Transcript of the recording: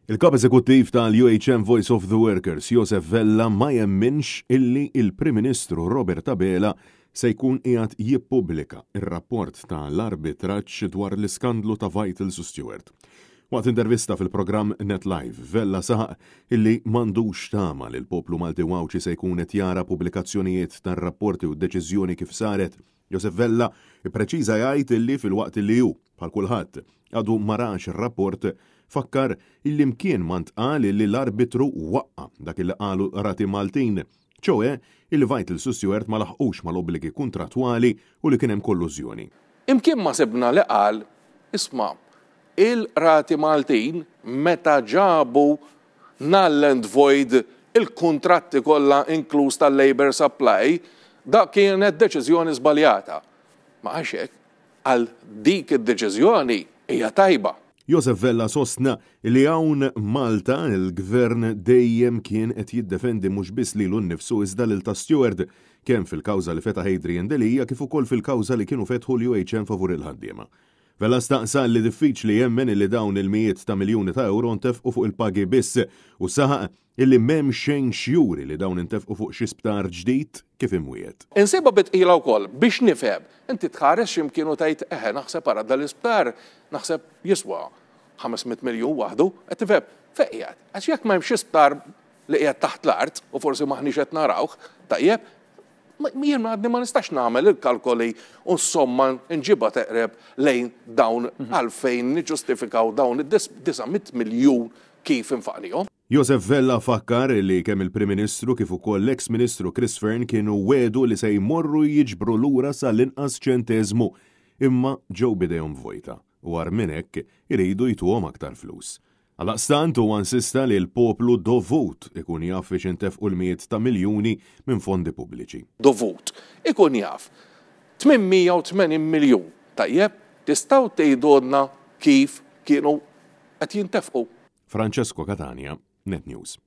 Il-kap eżekuttiv tal-UHM Voice of the Workers, Joseph Vella, ma jemminx illi il-Prim Ministru Robert Abela se jkun qiegħed jippubblika ir-rapport tal-arbitraġġ dwar l-iskandlu ta' Vital Su Stewart. Waqt intervista fil-programm NetLive, Vella saħaq illi m'għandux tama li l-poplu Malti Wawċi se jkun qed jara pubblikazzjonijiet tar-rapporti u d-deċiżjoni kif saret. Joseph Vella ippreċiża jgħid illi fil-waqt illi hu bħal kulħadd għadu marax ir-rapport fakkar il-imkien ma ntqal li l-arbitru waqqa dak il qalu rati Maltin, ċoe il-Vital Su Stewart ma laħqux mal-obbligi kontratwali u li kien hemm kollużjoni. Imkien ma sebna li qal, isma' il-rati Maltin meta ġabu null and void il-kontratti kollha inkluż tal-labor supply, da kienet deċiżjoni żbaljata. Ma għax hekk għal dik id-deċiżjoni hija tajba. Joseph Vella sostna li hawn Malta il-gvern dejjem kien qed jiddefendi mhux biss lilu nnifsu iżda lil ta' Stewart kemm fil-kawża li fetaħ Adrian Delija kif ukoll fil-kawża li kienu fetħu l-UHM favur il-ħaddiema. Vella staqsa li diffiċli jemmen li dawn il-mijiet ta' miljuni ta' euro ntefqu fuq il-pagi biss u saħaq illi m'hemm xejn xjuri li dawn intefqu fuq xi sptar ġdid kif imwiet. Insiba bitqila wkoll biex nifhem, inti tħares x'imkien u tgħid naħseb ara dal-isptar naħseb jiswa 500 miljun waħdu, qed tifhem fejqiegħed. Għax jekk m'hemm xi sptar li qiegħed taħt l-art u forsi maħniex qed narawh, tajjeb, jien għadni ma nistax nagħmel il-kalkoli u somma nġibha teqreb lejn dawn għalfejn niġġustifikaw dawn id-900 miljun kif infaqnihom. Joseph Vella fakkar li kemm il-Prim Ministru kif ukoll l-eks Ministru Chris Fearn kienu wedu li se jmorru jiġbru lura sal-inqas ċenteżmu imma ġew bidejhom vojta u għar minn hekk iridu jtuhom aktar flus. Għalaqstant huwa insista li l-poplu dovut ikun jaf biex intefqu l-mijiet ta' miljuni minn fondi pubbliċi. Dovut ikun jaf 880 miljun tajjeb tistgħu tgħidulna kif kienu qed jintefqu. Francesco Catania, Net News.